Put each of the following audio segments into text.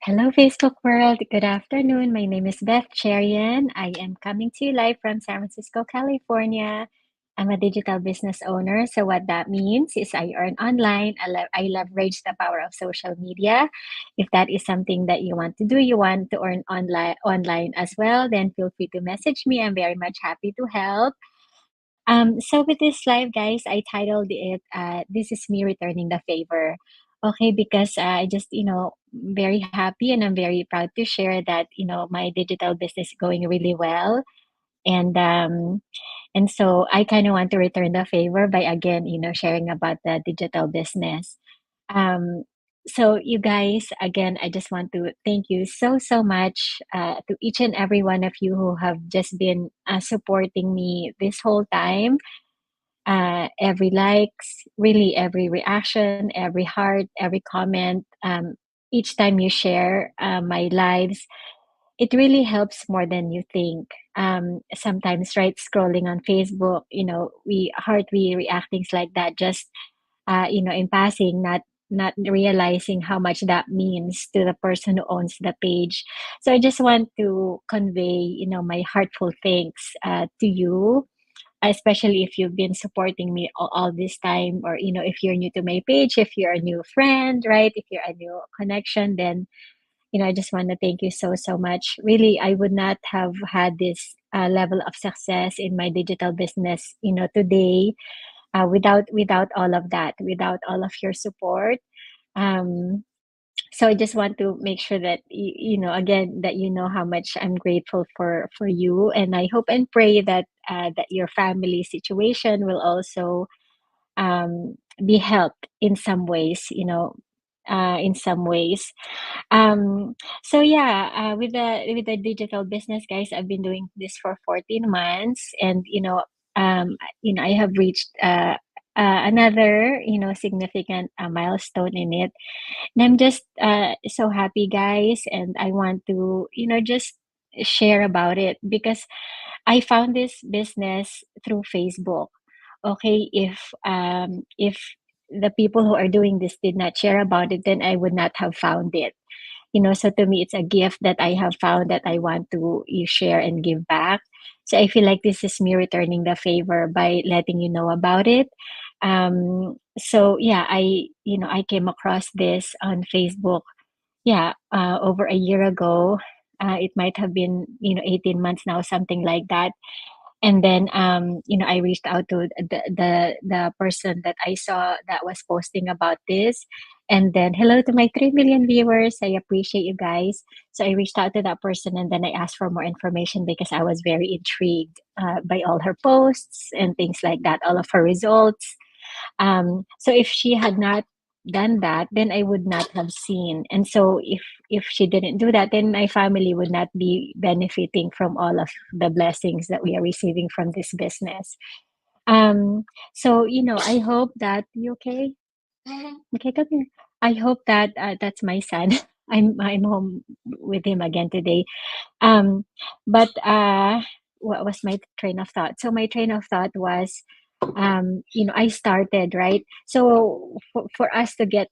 Hello, Facebook world. Good afternoon. My name is Beth Cherian. I am coming to you live from San Francisco, California. I'm a digital business owner. So, what that means is I earn online. I leverage the power of social media. If that is something that you want to do, you want to earn online as well, then feel free to message me. I'm very much happy to help. So with this live, guys, I titled it "This is me returning the favor." Okay, because I just very happy and I'm very proud to share that my digital business is going really well, and so I kind of want to return the favor by again sharing about the digital business. Um, so you guys, again, I just want to thank you so much to each and every one of you who have just been supporting me this whole time, every likes, really every reaction, every heart, every comment, each time you share my lives, it really helps more than you think. Sometimes, right, scrolling on Facebook, we react things like that, just in passing, not realizing how much that means to the person who owns the page. So I just want to convey, my heartful thanks to you, especially if you've been supporting me all this time, or if you're new to my page, if you're a new friend, right, if you're a new connection, then I just want to thank you so much. Really, I would not have had this level of success in my digital business today, without all of that, without all of your support. Um, so I just want to make sure that again, that how much I'm grateful for you, and I hope and pray that that your family situation will also be helped in some ways, in some ways. Um, so yeah, with the digital business, guys, I've been doing this for 14 months, and I have reached another significant milestone in it, and I'm just so happy, guys, and I want to just share about it because I found this business through Facebook. Okay, if the people who are doing this did not share about it, then I would not have found it. So to me, it's a gift that I have found that I want to share and give back. So I feel like this is me returning the favor by letting you know about it. So yeah, I came across this on Facebook, yeah, over a year ago. It might have been 18 months now, something like that. And then I reached out to the person that I saw that was posting about this. And then, hello to my 3 million viewers. I appreciate you guys. So I reached out to that person, and then I asked for more information because I was very intrigued by all her posts and things like that, all of her results. So if she had not done that, then I would not have seen. And so if she didn't do that, then my family would not be benefiting from all of the blessings that we are receiving from this business. Um, so I hope that you okay. Okay, come here. I hope that that's my son. I'm home with him again today. Um, but what was my train of thought? So my train of thought was, I started, right. So for us to get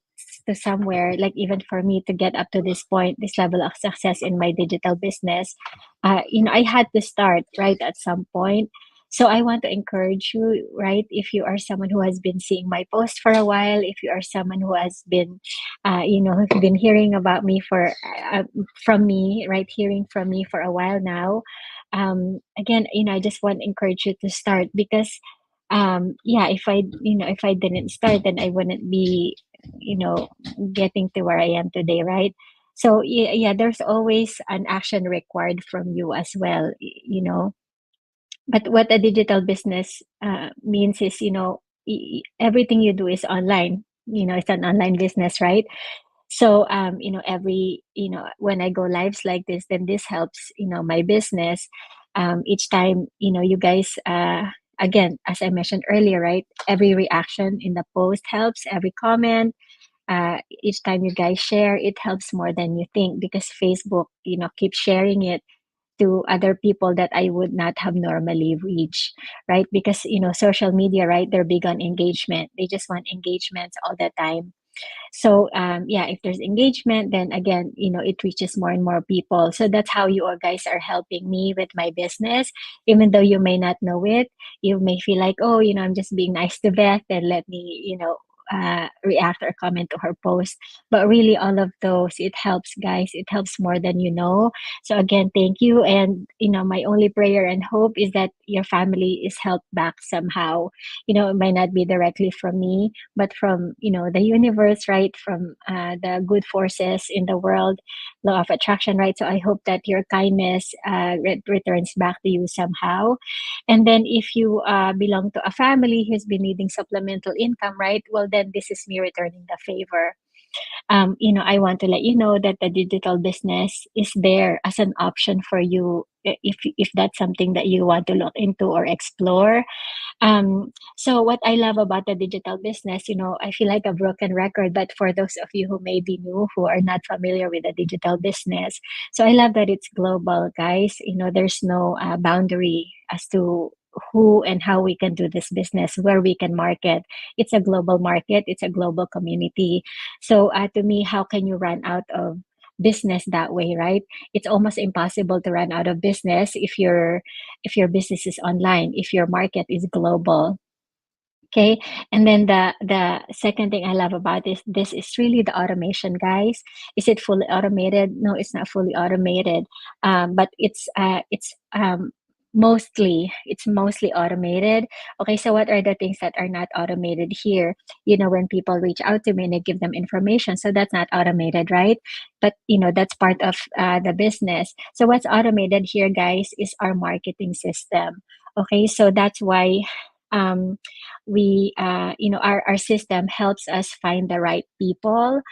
to somewhere, like even for me to get up to this point, this level of success in my digital business, I had to start right at some point. So I want to encourage you, right? If you are someone who has been seeing my post for a while, if you are someone who has been, who's been hearing about me from me, right? Hearing from me for a while now. Again, I just want to encourage you to start because, yeah, if I didn't start, then I wouldn't be, you know, getting to where I am today, right? So yeah, there's always an action required from you as well, but what a digital business means is, everything you do is online. It's an online business, right? So, every, when I go lives like this, then this helps, my business. Each time, you guys, again, as I mentioned earlier, right? Every reaction in the post helps, every comment, each time you guys share, it helps more than you think because Facebook, keeps sharing it to other people that I would not have normally reached, right? Because social media, right? They're big on engagement. They just want engagements all the time. So yeah, if there's engagement, then again, it reaches more and more people. So that's how you all guys are helping me with my business. Even though you may not know it, you may feel like, oh, I'm just being nice to Beth and let me, react or comment to her post. But really, all of those, it helps, guys. It helps more than you know. So again, thank you. And, my only prayer and hope is that your family is helped back somehow. It might not be directly from me, but from the universe, right? From the good forces in the world, law of attraction, right? So I hope that your kindness returns back to you somehow. And then if you belong to a family who's been needing supplemental income, right? Well, then this is me returning the favor. I want to let you know that the digital business is there as an option for you, if that's something that you want to look into or explore. So what I love about the digital business, I feel like a broken record, but for those of you who may be new, who are not familiar with the digital business, so I love that it's global, guys. There's no boundary as to who and how we can do this business, where we can market. It's a global market. It's a global community. So to me, how can you run out of business that way, right? It's almost impossible to run out of business if your business is online, if your market is global. Okay. And then the second thing I love about this is really the automation, guys. Is it fully automated? No, it's not fully automated. But it's mostly automated. Okay, so what are the things that are not automated here? When people reach out to me and I give them information, so that's not automated, right? But that's part of the business. So what's automated here, guys, is our marketing system. Okay, so that's why um, our system helps us find the right people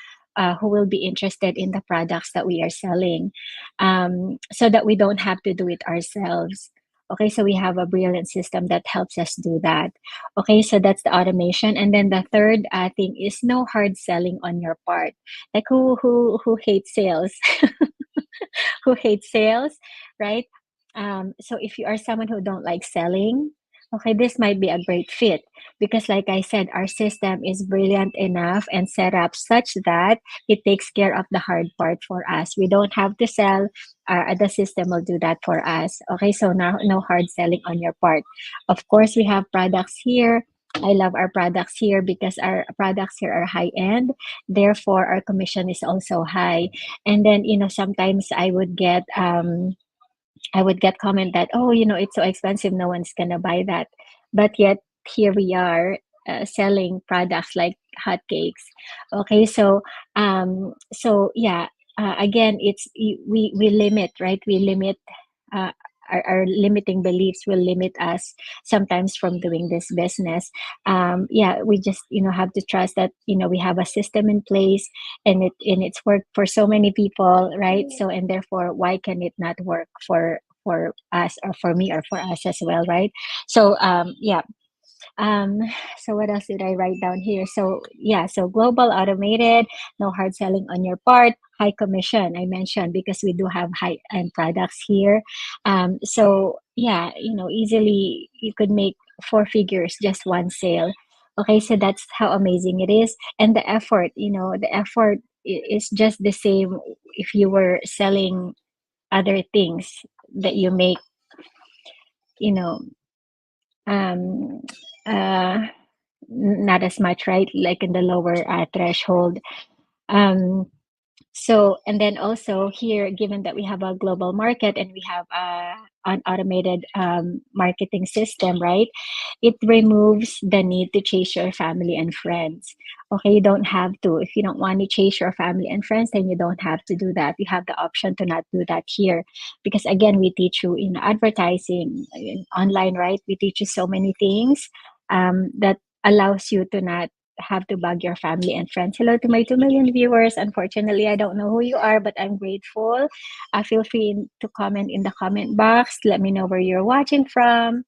who will be interested in the products that we are selling, so that we don't have to do it ourselves. Okay, so we have a brilliant system that helps us do that. Okay, so that's the automation. And then the third thing is no hard selling on your part. Like who hates sales? Who hates sales, right? So if you are someone who don't like selling, okay, this might be a great fit because, like I said, our system is brilliant enough and set up such that it takes care of the hard part for us. We don't have to sell. The system will do that for us. Okay, so now no hard selling on your part. Of course, we have products here. I love our products here because our products here are high end. Therefore, our commission is also high. And then sometimes I would get comment that, oh, it's so expensive, no one's gonna buy that, but yet here we are, selling products like hotcakes. Okay, so yeah, again, we limit, right? We limit, uh, our limiting beliefs will limit us sometimes from doing this business. Yeah, we just have to trust that we have a system in place, and it's worked for so many people, right? So, and therefore, why can it not work for us, or for me, or for us as well, right? So yeah. um, so what else did I write down here? So yeah, so global, automated, no hard selling on your part, high commission, I mentioned, because we do have high end products here. So yeah, easily you could make four figures just one sale. Okay, so that's how amazing it is. And the effort is just the same if you were selling other things that you make, you know, um, uh, not as much, right? Like in the lower threshold. Um, so, and then also here, given that we have a global market and we have an automated marketing system, right? It removes the need to chase your family and friends. Okay, you don't have to. If you don't want to chase your family and friends, then you don't have to do that. You have the option to not do that here. Because again, we teach you in advertising, online, right? We teach you so many things that allows you to not have to bug your family and friends. Hello to my 2 million viewers. Unfortunately, I don't know who you are, but I'm grateful. Feel free to comment in the comment box. Let me know where you're watching from.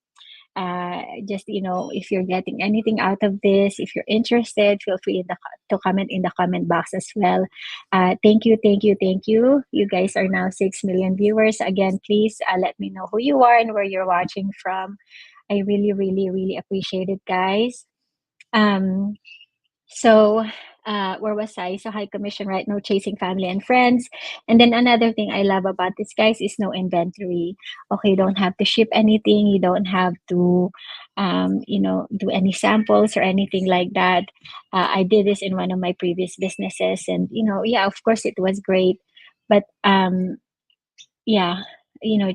Just, if you're getting anything out of this, if you're interested, feel free to comment in the comment box as well. Thank you, thank you, thank you. You guys are now 6 million viewers. Again, please let me know who you are and where you're watching from. I really, really, really appreciate it, guys. Um, so where was I? So high commission, right? No chasing family and friends. And then another thing I love about this, guys, is no inventory. Okay, you don't have to ship anything. You don't have to, do any samples or anything like that. I did this in one of my previous businesses, and yeah, of course, it was great. But yeah,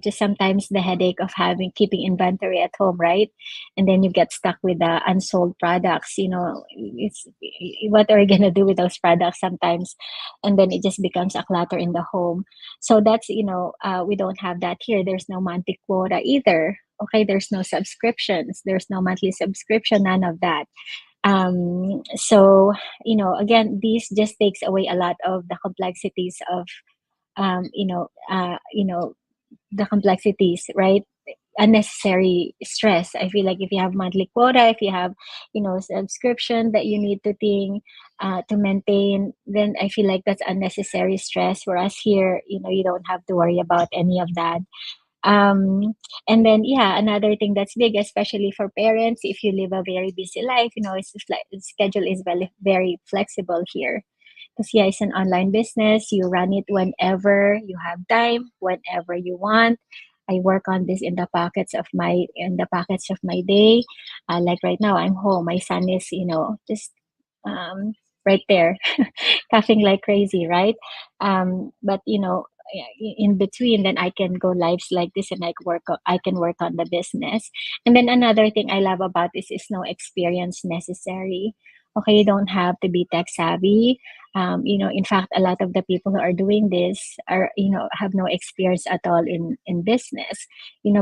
just sometimes the headache of having keeping inventory at home, right? And then you get stuck with the unsold products. It's what are you gonna do with those products sometimes? And then it just becomes a clutter in the home. So that's, we don't have that here. There's no monthly quota either. Okay, there's no subscriptions, there's no monthly subscription, none of that. So again, this just takes away a lot of the complexities of um, you know, uh, you know, the complexities, right? Unnecessary stress. I feel like if you have monthly quota, if you have, subscription that you need to think to maintain, then I feel like that's unnecessary stress. Whereas here, you don't have to worry about any of that. Um, and then, yeah, another thing that's big, especially for parents, if you live a very busy life, schedule is very, very flexible here. Because yeah, it's an online business. You run it whenever you have time, whenever you want. I work on this in the pockets of my day. Like right now, I'm home. My son is, just um, right there, coughing like crazy, right? But in between, then I can go lives like this, and I can work on the business. And then another thing I love about this is no experience necessary. Okay, you don't have to be tech savvy. In fact, a lot of the people who are doing this are, have no experience at all in business,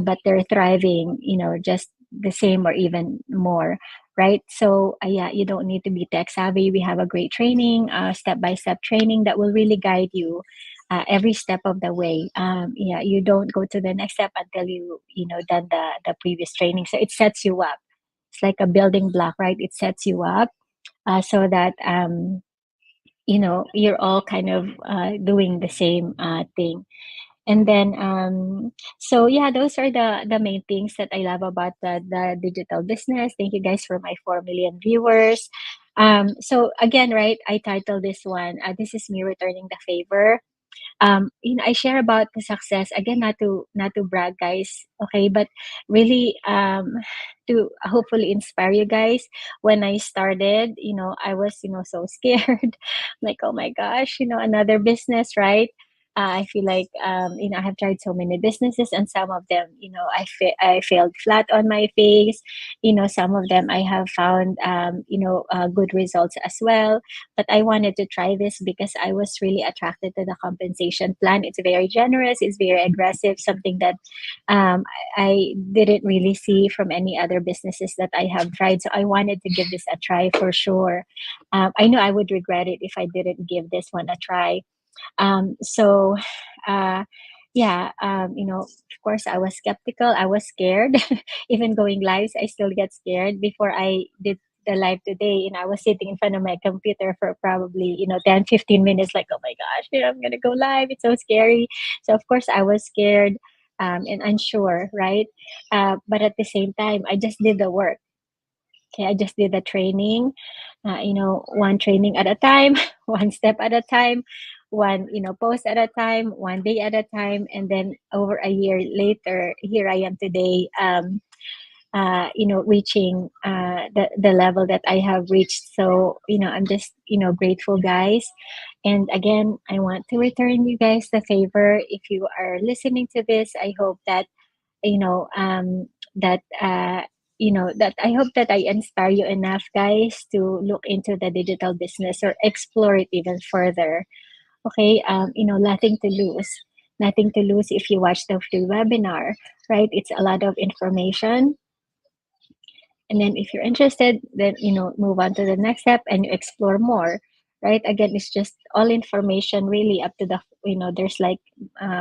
but they're thriving, just the same or even more, right? So yeah, you don't need to be tech savvy. We have a great training, step by step training that will really guide you every step of the way. Yeah, you don't go to the next step until you done the previous training. So it sets you up. It's like a building block, right? It sets you up so that you're all kind of doing the same thing. And then so yeah, those are the main things that I love about the digital business. Thank you guys for my 4 million viewers. So again, right, I titled this one, this is me returning the favor. I share about the success, again, not to brag, guys, okay, but really to hopefully inspire you guys. When I started, I was, so scared, like, oh my gosh, another business, right? I feel like I have tried so many businesses, and some of them, I failed flat on my face. Some of them I have found good results as well. But I wanted to try this because I was really attracted to the compensation plan. It's very generous, it's very aggressive, something that I didn't really see from any other businesses that I have tried. So I wanted to give this a try for sure. I know I would regret it if I didn't give this one a try. So, uh, yeah, of course, I was skeptical. I was scared. Even going lives, I still get scared. Before I did the live today, I was sitting in front of my computer for probably, 10, 15 minutes, like, oh my gosh, I'm going to go live. It's so scary. So, of course, I was scared and unsure, right? But at the same time, I just did the work. Okay, I just did the training, one training at a time, one step at a time, one, post at a time, one day at a time. And then over a year later, here I am today, reaching the level that I have reached. So, I'm just, grateful, guys. And again, I want to return you guys the favor. If you are listening to this, I hope that you know that that I hope that I inspire you enough, guys, to look into the digital business or explore it even further. Okay, nothing to lose if you watch the free webinar, right? It's a lot of information. And then if you're interested, then move on to the next step and you explore more, right? Again, it's just all information, really, up to the, there's like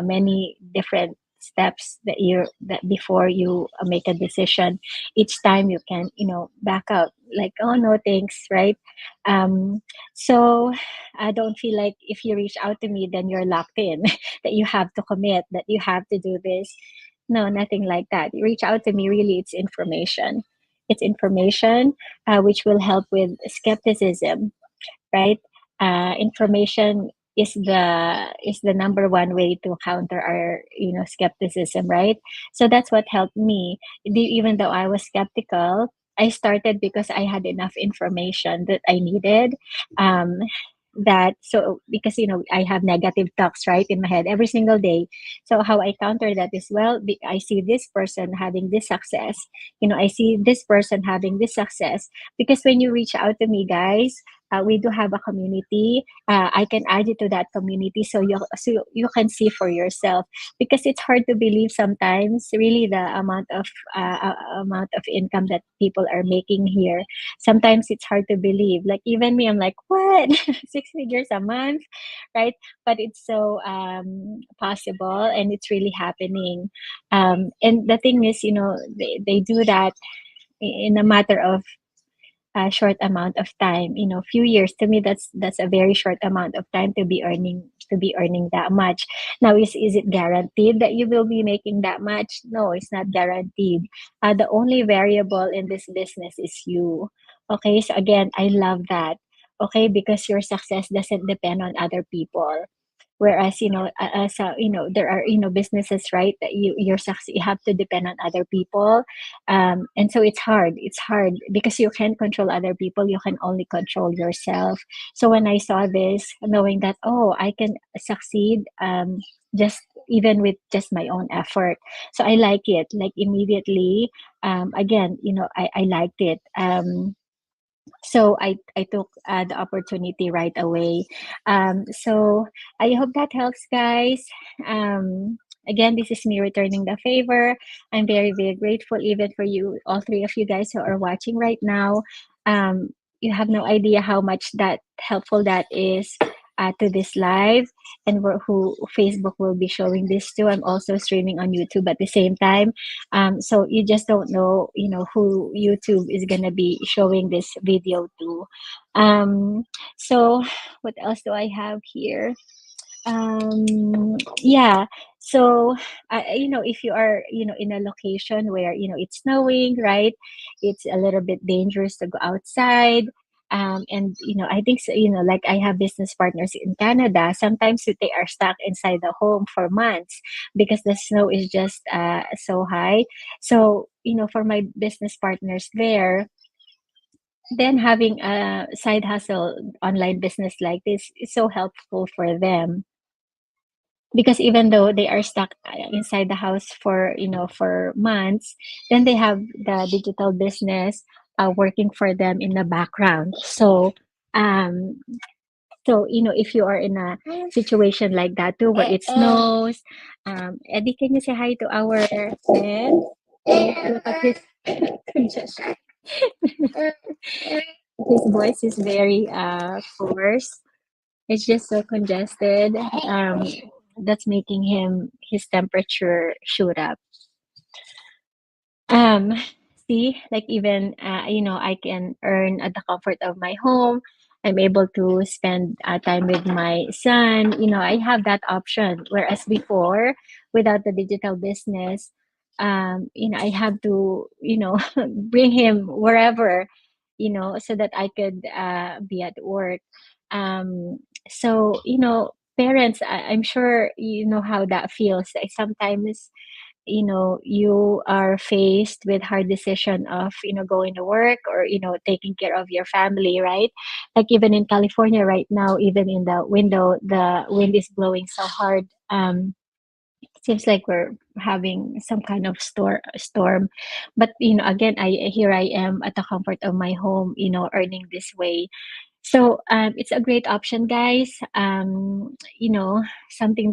many different steps that before you make a decision. Each time you can back out, like, oh no, thanks, right? So I don't feel like if you reach out to me, then you're locked in, that you have to commit, that you have to do this. No, nothing like that. You reach out to me, really, it's information. It's information which will help with skepticism. right? Information is the number one way to counter our skepticism, right? So that's what helped me. Even though I was skeptical, I started because I had enough information that I needed. Um, that so because I have negative talks right in my head every single day. So how I counter that is, well, I see this person having this success. I see this person having this success because when you reach out to me, guys, we do have a community. I can add you to that community so you can see for yourself, because it's hard to believe sometimes really the amount of income that people are making here. Sometimes it's hard to believe. Like even me, I'm like, what? 6 figures a month, right? But it's so possible, and it's really happening. And the thing is, they do that in a matter of a short amount of time. Few years, to me, that's a very short amount of time to be earning that much. Now, is it guaranteed that you will be making that much? No, it's not guaranteed. The only variable in this business is you. Okay, so again, I love that. Okay, because your success doesn't depend on other people. Whereas, there are, businesses, right, that you have to depend on other people. And so it's hard because you can't control other people, you can only control yourself. So when I saw this, knowing that, oh, I can succeed, just even with just my own effort, so I like it, like immediately. Again, I liked it. So I took the opportunity right away. So I hope that helps, guys. Again, this is me returning the favor. I'm very, very grateful, even for you, all three of you guys who are watching right now. You have no idea how much that helpful that is to this live, and who Facebook will be showing this to. I'm also streaming on YouTube at the same time. So you just don't know, who YouTube is gonna be showing this video to. So what else do I have here? Yeah. So if you are, in a location where it's snowing, right, it's a little bit dangerous to go outside. And I think so, like I have business partners in Canada. Sometimes they are stuck inside the home for months because the snow is just so high. So for my business partners there, then having a side hustle online business like this is so helpful for them, because even though they are stuck inside the house for for months, then they have the digital business working for them in the background. So um if you are in a situation like that too, where it snows, Eddie, can you say hi to our friend? Look at his congestion. His voice is very hoarse. It's just so congested. That's making his temperature shoot up. Um, See, like even I can earn at the comfort of my home. I'm able to spend time with my son. I have that option. Whereas before, without the digital business, I have to, bring him wherever, so that I could be at work. So, parents, I'm sure you know how that feels. Like sometimes you are faced with hard decision of going to work, or taking care of your family, right? Like even in California right now, even in the window, the wind is blowing so hard. It seems like we're having some kind of storm. But again, I am at the comfort of my home, earning this way. So it's a great option, guys. Something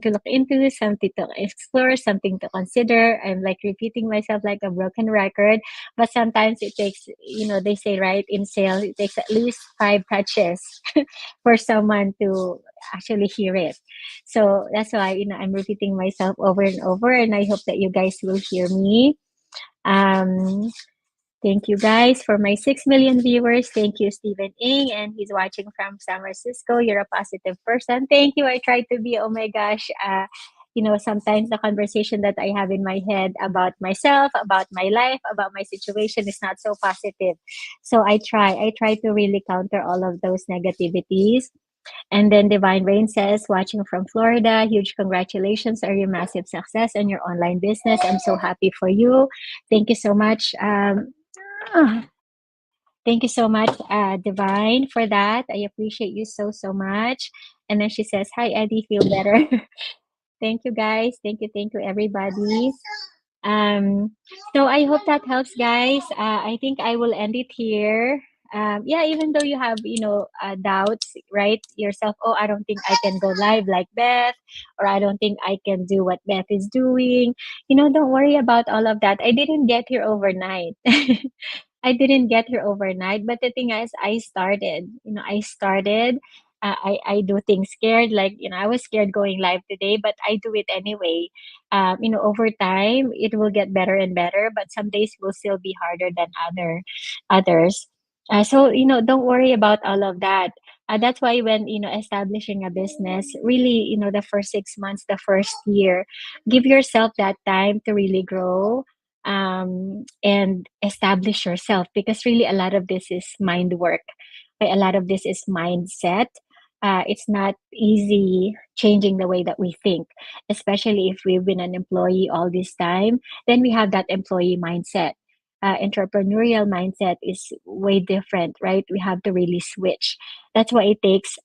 to look into, something to explore, something to consider. I'm like repeating myself like a broken record, but sometimes it takes, they say, right, in sales, it takes at least 5 touches for someone to actually hear it. So that's why, I'm repeating myself over and over, and I hope that you guys will hear me. Um, Thank you guys for my 6 million viewers. Thank you, Stephen Ing, and he's watching from San Francisco. You're a positive person. Thank you. I tried to be. Oh my gosh. sometimes the conversation that I have in my head about myself, about my life, about my situation is not so positive. So I try to really counter all of those negativities. And then Divine Rain says, watching from Florida, huge congratulations on your massive success and your online business. I'm so happy for you. Thank you so much. Thank you so much, Divine, for that. I appreciate you so, so much. And then she says, hi, Eddie, feel better. Thank you, guys. Thank you, everybody. Um, so I hope that helps, guys. I think I will end it here. Yeah, even though you have, doubts, right? Yourself, oh, I don't think I can go live like Beth, or I don't think I can do what Beth is doing. Don't worry about all of that. I didn't get here overnight. I didn't get here overnight, but the thing is, I started. I started. I do things scared. Like I was scared going live today, but I do it anyway. Over time, it will get better and better. But some days will still be harder than others. So don't worry about all of that. That's why when establishing a business, really, the first 6 months, the first year, give yourself that time to really grow and establish yourself, because really a lot of this is mind work. Okay? A lot of this is mindset. It's not easy changing the way that we think, especially if we've been an employee all this time. Then we have that employee mindset. Entrepreneurial mindset is way different, right? We have to really switch. That's why it takes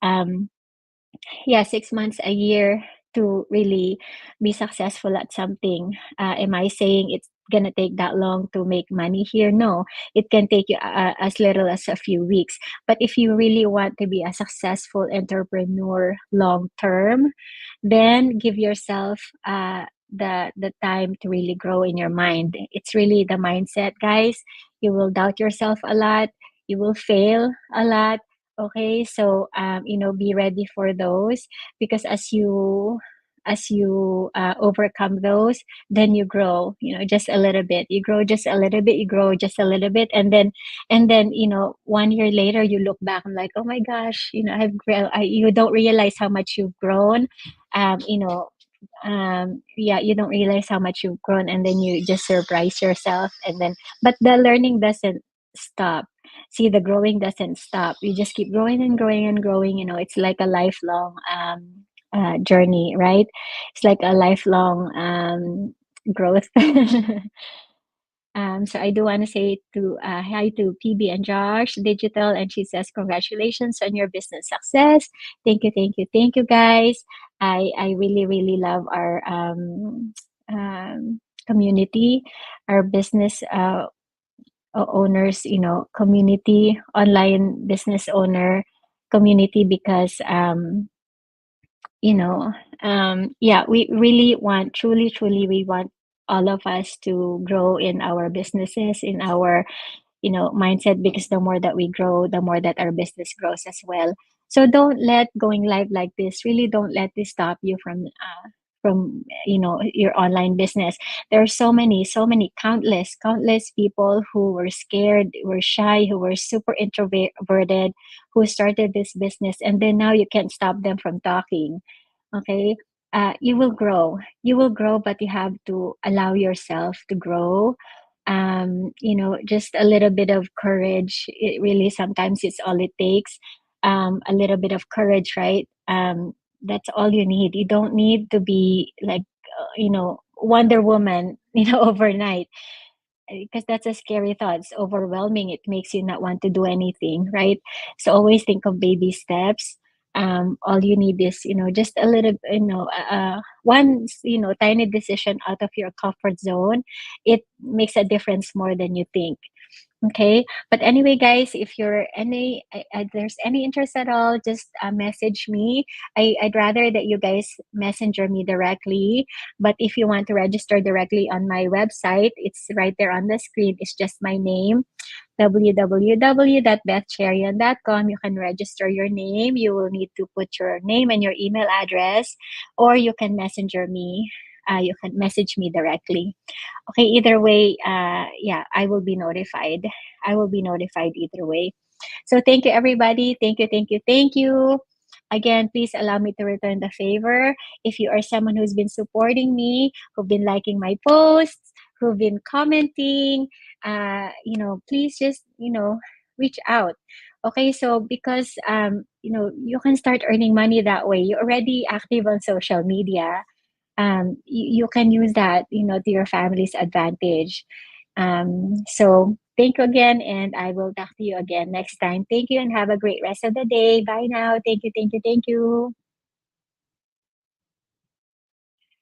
yeah, 6 months, a year to really be successful at something. Am I saying it's gonna take that long to make money here? No, it can take you as little as a few weeks. But if you really want to be a successful entrepreneur long term, then give yourself the time to really grow in your mind. It's really the mindset, guys. You will doubt yourself a lot. You will fail a lot. Okay, so be ready for those, because as you overcome those, then you grow. Just a little bit. You grow just a little bit. You grow just a little bit, and then 1 year later, you look back and like, oh my gosh, I've grown. You don't realize how much you've grown. Um, you know, yeah, you don't realize how much you've grown, and then you just surprise yourself, and then but the learning doesn't stop. See, the growing doesn't stop. You just keep growing and growing and growing. It's like a lifelong journey, right? It's like a lifelong growth. So I do want to say to hi to PB and Josh Digital, and she says congratulations on your business success. Thank you, guys. I really really love our community, our business owners, community, online business owner community, because you know yeah, we really want, truly we want all of us to grow in our businesses, in our mindset, because the more that we grow, the more that our business grows as well. So don't let going live like this, really don't let this stop you from your online business. There are so many countless people who were scared, were shy, who were super introverted, who started this business, and then now you can't stop them from talking. Okay. You will grow, but you have to allow yourself to grow. Just a little bit of courage, it really sometimes it's all it takes. A little bit of courage, right? That's all you need. You don't need to be like Wonder Woman overnight, because that's a scary thought. It's overwhelming. It makes you not want to do anything, right? So always think of baby steps. All you need is, just a little, one, tiny decision out of your comfort zone. It makes a difference more than you think. Okay. But anyway, guys, if there's any interest at all, just message me. I'd rather that you guys messenger me directly. But if you want to register directly on my website, it's right there on the screen. It's just my name, www.bethcherian.com. You can register your name. You will need to put your name and your email address, or you can messenger me. You can message me directly. Okay, either way, yeah, I will be notified. I will be notified either way. So thank you, everybody. Thank you. again, please allow me to return the favor. If you are someone who's been supporting me, who've been liking my posts, who've been commenting, please just, reach out. Okay, so because you can start earning money that way. You're already active on social media. You can use that, to your family's advantage. So thank you again, and I will talk to you again next time. Thank you, and have a great rest of the day. Bye now. Thank you, thank you, thank you.